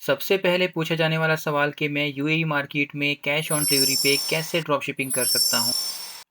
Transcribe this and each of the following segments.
सबसे पहले पूछा जाने वाला सवाल कि मैं यूएई मार्केट में कैश ऑन डिलीवरी पे कैसे ड्रॉप शिपिंग कर सकता हूँ।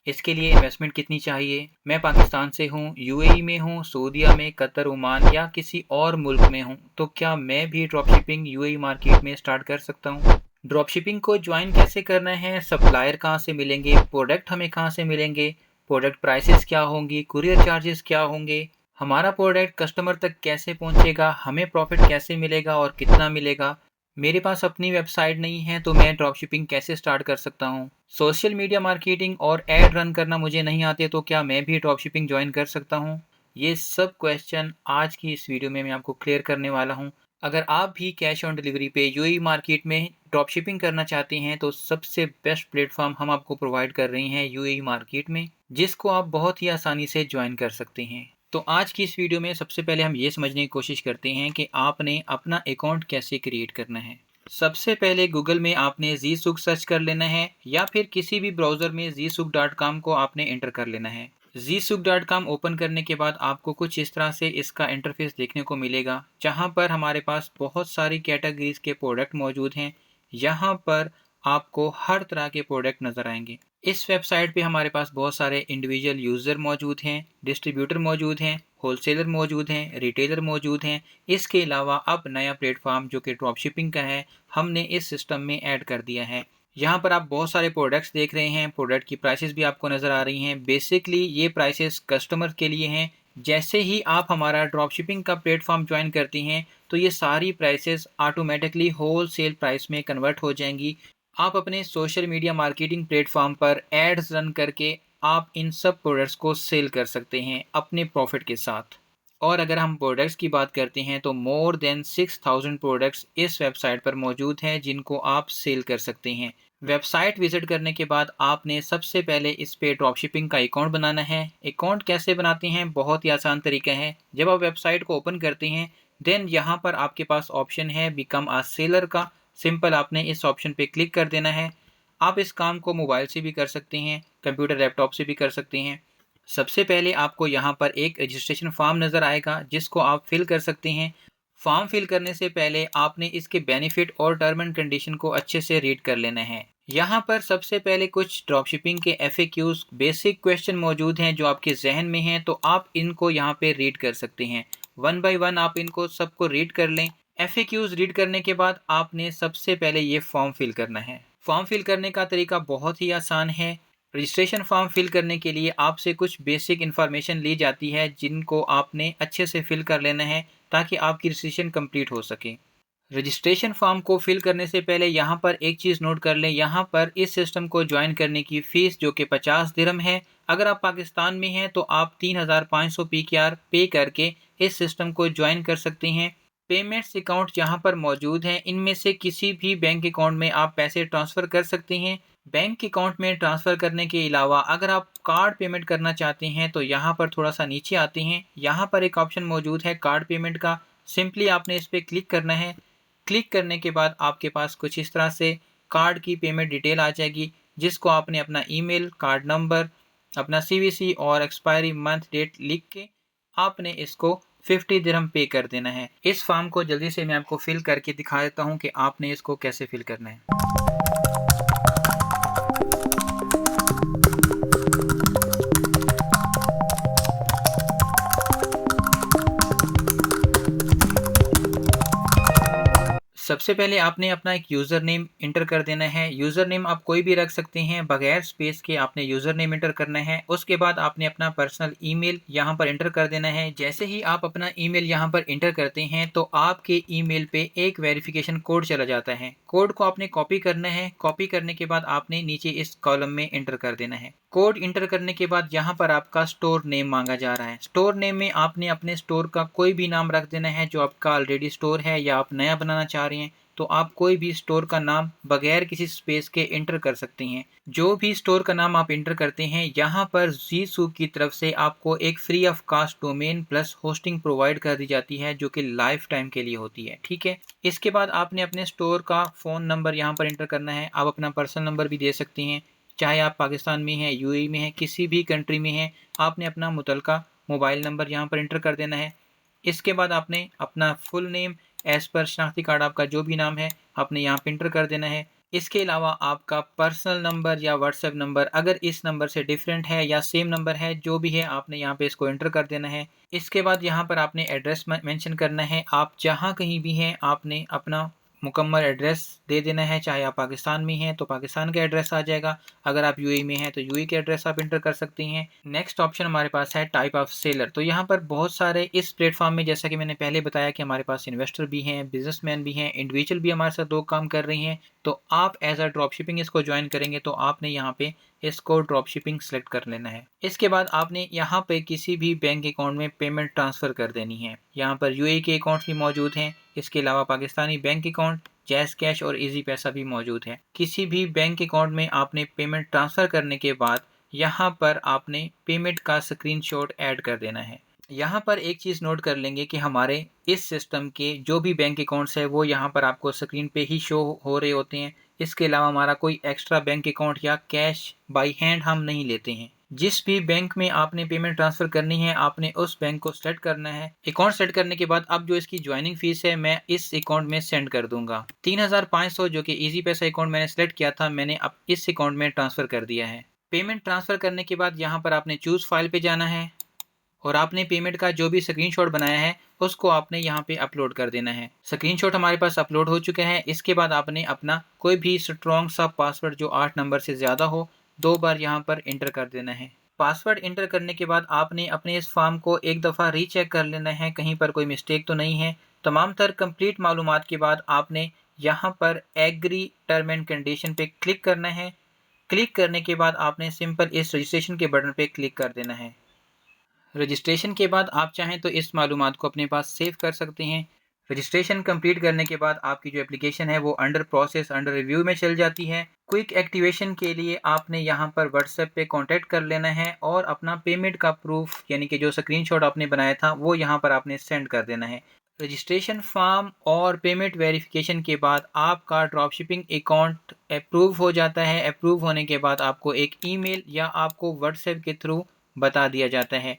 इसके लिए इन्वेस्टमेंट कितनी चाहिए? मैं पाकिस्तान से हूँ, यूएई में हूँ, सऊदीया में, कतर, ओमान या किसी और मुल्क में हूँ, तो क्या मैं भी ड्रॉप शिपिंग यूएई मार्केट में स्टार्ट कर सकता हूँ? ड्रॉप शिपिंग को ज्वाइन कैसे करना है? सप्लायर कहाँ से मिलेंगे? प्रोडक्ट हमें कहाँ से मिलेंगे? प्रोडक्ट प्राइसेस क्या होंगी? कुरियर चार्जेस क्या होंगे? हमारा प्रोडक्ट कस्टमर तक कैसे पहुंचेगा? हमें प्रॉफिट कैसे मिलेगा और कितना मिलेगा? मेरे पास अपनी वेबसाइट नहीं है तो मैं ड्रॉप शिपिंग कैसे स्टार्ट कर सकता हूँ? सोशल मीडिया मार्केटिंग और एड रन करना मुझे नहीं आते तो क्या मैं भी ड्रॉप शिपिंग ज्वाइन कर सकता हूँ? ये सब क्वेश्चन आज की इस वीडियो में मैं आपको क्लियर करने वाला हूँ। अगर आप भी कैश ऑन डिलीवरी पे यूएई मार्केट में ड्रॉप शिपिंग करना चाहते हैं तो सबसे बेस्ट प्लेटफॉर्म हम आपको प्रोवाइड कर रहे हैं यूएई मार्केट में, जिसको आप बहुत ही आसानी से ज्वाइन कर सकते हैं। तो आज की इस वीडियो में सबसे पहले हम ये समझने की कोशिश करते हैं कि आपने अपना अकाउंट कैसे क्रिएट करना है। सबसे पहले गूगल में आपने जीसुक सर्च कर लेना है या फिर किसी भी ब्राउज़र में जीसुक.com को आपने एंटर कर लेना है। जीसुक.com ओपन करने के बाद आपको कुछ इस तरह से इसका इंटरफेस देखने को मिलेगा, जहां पर हमारे पास बहुत सारी कैटेगरीज के प्रोडक्ट मौजूद हैं। यहाँ पर आपको हर तरह के प्रोडक्ट नज़र आएंगे। इस वेबसाइट पे हमारे पास बहुत सारे इंडिविजुअल यूज़र मौजूद हैं, डिस्ट्रीब्यूटर मौजूद हैं, होलसेलर मौजूद हैं, रिटेलर मौजूद हैं। इसके अलावा अब नया प्लेटफॉर्म जो कि ड्रॉप शिपिंग का है, हमने इस सिस्टम में ऐड कर दिया है। यहाँ पर आप बहुत सारे प्रोडक्ट्स देख रहे हैं, प्रोडक्ट की प्राइसेस भी आपको नज़र आ रही हैं। बेसिकली ये प्राइसेस कस्टमर के लिए हैं। जैसे ही आप हमारा ड्रॉप शिपिंग का प्लेटफॉर्म ज्वाइन करती हैं तो ये सारी prices automatically wholesale price में कन्वर्ट हो जाएंगी। आप अपने सोशल मीडिया मार्केटिंग प्लेटफॉर्म पर एड्स रन करके आप इन सब प्रोडक्ट्स को सेल कर सकते हैं अपने प्रॉफिट के साथ। और अगर हम प्रोडक्ट्स की बात करते हैं तो मोर देन 6000 प्रोडक्ट्स इस वेबसाइट पर मौजूद हैं जिनको आप सेल कर सकते हैं। वेबसाइट विजिट करने के बाद आपने सबसे पहले इस पे ड्रॉप शिपिंग का अकाउंट बनाना है। अकाउंट कैसे बनाते हैं? बहुत ही आसान तरीका है। जब आप वेबसाइट को ओपन करते हैं देन यहाँ पर आपके पास ऑप्शन है बिकम अ सेलर का। सिंपल आपने इस ऑप्शन पे क्लिक कर देना है। आप इस काम को मोबाइल से भी कर सकते हैं, कंप्यूटर लैपटॉप से भी कर सकते हैं। सबसे पहले आपको यहाँ पर एक रजिस्ट्रेशन फॉर्म नज़र आएगा जिसको आप फिल कर सकते हैं। फॉर्म फिल करने से पहले आपने इसके बेनिफिट और टर्म एंड कंडीशन को अच्छे से रीड कर लेना है। यहाँ पर सबसे पहले कुछ ड्रॉप शिपिंग के एफएक्यूज बेसिक क्वेश्चन मौजूद हैं जो आपके जहन में हैं, तो आप इनको यहाँ पे रीड कर सकते हैं। वन बाय वन आप इनको सबको रीड कर लें। एफएक्यूज रीड करने के बाद आपने सबसे पहले ये फॉर्म फिल करना है। फॉर्म फिल करने का तरीका बहुत ही आसान है। रजिस्ट्रेशन फॉर्म फिल करने के लिए आपसे कुछ बेसिक इन्फॉर्मेशन ली जाती है जिनको आपने अच्छे से फिल कर लेना है ताकि आपकी रजिस्ट्रेशन कंप्लीट हो सके। रजिस्ट्रेशन फॉर्म को फिल करने से पहले यहाँ पर एक चीज़ नोट कर लें, यहाँ पर इस सिस्टम को ज्वाइन करने की फ़ीस जो कि 50 दिरहम है। अगर आप पाकिस्तान में हैं तो आप 3500 PKR पे करके इस सिस्टम को ज्वाइन कर सकते हैं। पेमेंट्स अकाउंट जहाँ पर मौजूद हैं इनमें से किसी भी बैंक अकाउंट में आप पैसे ट्रांसफ़र कर सकते हैं। बैंक अकाउंट में ट्रांसफ़र करने के अलावा अगर आप कार्ड पेमेंट करना चाहते हैं तो यहाँ पर थोड़ा सा नीचे आते हैं, यहाँ पर एक ऑप्शन मौजूद है कार्ड पेमेंट का। सिंपली आपने इस पर क्लिक करना है। क्लिक करने के बाद आपके पास कुछ इस तरह से कार्ड की पेमेंट डिटेल आ जाएगी जिसको आपने अपना ईमेल, कार्ड नंबर, अपना सीवीसी और एक्सपायरी मंथ डेट लिख के आपने इसको 50 दिरहम पे कर देना है। इस फॉर्म को जल्दी से मैं आपको फिल करके दिखा देता हूँ कि आपने इसको कैसे फिल करना है। सबसे पहले आपने अपना एक यूज़र नेम इंटर कर देना है। यूज़र नेम आप कोई भी रख सकते हैं, बगैर स्पेस के आपने यूज़र नेम इंटर करना है। उसके बाद आपने अपना पर्सनल ईमेल यहाँ पर इंटर कर देना है। जैसे ही आप अपना ईमेल यहाँ पर इंटर करते हैं तो आपके ईमेल पे एक वेरिफिकेशन कोड चला जाता है। कोड को आपने कॉपी करना है। कॉपी करने के बाद आपने नीचे इस कॉलम में इंटर कर देना है। कोड इंटर करने के बाद यहाँ पर आपका स्टोर नेम मांगा जा रहा है। स्टोर नेम में आपने अपने स्टोर का कोई भी नाम रख देना है जो आपका ऑलरेडी स्टोर है या आप नया बनाना चाह रहे हैं, तो आप कोई भी स्टोर का नाम बगैर किसी स्पेस के इंटर कर सकते हैं। जो भी स्टोर का नाम आप इंटर करते हैं यहाँ पर जीसू की तरफ से आपको एक free of cost domain plus hosting provide कर दी जाती है जो कि लाइफ टाइम के लिए होती है। ठीक है, इसके बाद आपने अपने स्टोर का फ़ोन नंबर यहाँ पर इंटर करना है। आप अपना पर्सनल नंबर भी दे सकते हैं, चाहे आप पाकिस्तान में हैं, यूएई में हैं, किसी भी कंट्री में हैं। आपने अपना मुतलका मोबाइल नंबर यहाँ पर इंटर कर देना है। इसके बाद आपने अपना full name as per शनाख्ती card आपका जो भी नाम है आपने यहाँ पे एंटर कर देना है। इसके अलावा आपका पर्सनल नंबर या व्हाट्सएप नंबर अगर इस नंबर से डिफरेंट है या सेम नंबर है, जो भी है आपने यहाँ पे इसको एंटर कर देना है। इसके बाद यहाँ पर आपने एड्रेस मेंशन करना है। आप जहाँ कहीं भी हैं आपने अपना मुकम्मल एड्रेस दे देना है। चाहे आप पाकिस्तान में हैं तो पाकिस्तान का एड्रेस आ जाएगा, अगर आप यूएई में हैं तो यूएई के एड्रेस आप एंटर कर सकती हैं। नेक्स्ट ऑप्शन हमारे पास है टाइप ऑफ सेलर। तो यहाँ पर बहुत सारे इस प्लेटफॉर्म में, जैसा कि मैंने पहले बताया कि हमारे पास इन्वेस्टर भी हैं, बिजनेसमैन भी हैं, इंडिविजुअल भी हमारे साथ लोग काम कर रही हैं। तो आप एज अ ड्रॉप शिपिंग इसको ज्वाइन करेंगे तो आपने यहाँ पे इसको ड्रॉप शिपिंग सेलेक्ट कर लेना है। इसके बाद आपने यहाँ पे किसी भी बैंक अकाउंट में पेमेंट ट्रांसफ़र कर देनी है। यहाँ पर यूएई के अकाउंट भी मौजूद हैं, इसके अलावा Pakistani bank account, jazz cash और इजी पैसा भी मौजूद है। किसी भी बैंक अकाउंट में आपने पेमेंट ट्रांसफ़र करने के बाद यहाँ पर आपने पेमेंट का स्क्रीनशॉट ऐड कर देना है। यहाँ पर एक चीज़ नोट कर लेंगे कि हमारे इस सिस्टम के जो भी बैंक अकाउंट्स है वो यहाँ पर आपको स्क्रीन पे ही शो हो रहे होते हैं। इसके अलावा हमारा कोई एक्स्ट्रा बैंक अकाउंट या कैश बाई हैंड हम नहीं लेते हैं। जिस भी बैंक में आपने पेमेंट ट्रांसफ़र करनी है आपने उस बैंक को सेलेक्ट करना है। अकाउंट सेट करने के बाद अब जो इसकी ज्वाइनिंग फीस है मैं इस अकाउंट में सेंड कर दूंगा। 3500 जो कि इजी पैसा अकाउंट मैंने सेलेक्ट किया था, मैंने अब इस अकाउंट में ट्रांसफ़र कर दिया है। पेमेंट ट्रांसफ़र करने के बाद यहाँ पर आपने चूज़ फाइल पे जाना है और आपने पेमेंट का जो भी स्क्रीनशॉट बनाया है उसको आपने यहाँ पे अपलोड कर देना है। स्क्रीनशॉट हमारे पास अपलोड हो चुका है। इसके बाद आपने अपना कोई भी स्ट्रॉन्ग सा पासवर्ड जो 8 नंबर से ज़्यादा हो 2 बार यहाँ पर इंटर कर देना है। पासवर्ड इंटर करने के बाद आपने अपने इस फॉर्म को एक दफ़ा रीचेक कर लेना है, कहीं पर कोई मिस्टेक तो नहीं है। तमाम तर कंप्लीट मालूमात के बाद आपने यहाँ पर एग्री टर्म एंड कंडीशन पे क्लिक करना है। क्लिक करने के बाद आपने सिंपल इस रजिस्ट्रेशन के बटन पे क्लिक कर देना है। रजिस्ट्रेशन के बाद आप चाहें तो इस मालूमात को अपने पास सेव कर सकते हैं। रजिस्ट्रेशन कंप्लीट करने के बाद आपकी जो एप्लीकेशन है वो अंडर प्रोसेस, अंडर रिव्यू में चल जाती है। क्विक एक्टिवेशन के लिए आपने यहाँ पर व्हाट्सएप पे कांटेक्ट कर लेना है और अपना पेमेंट का प्रूफ यानी कि जो स्क्रीनशॉट आपने बनाया था वो यहाँ पर आपने सेंड कर देना है। रजिस्ट्रेशन फॉर्म और पेमेंट वेरिफिकेशन के बाद आपका ड्रॉपशिपिंग अकाउंट अप्रूव हो जाता है। अप्रूव होने के बाद आपको एक ईमेल या आपको व्हाट्सएप के थ्रू बता दिया जाता है।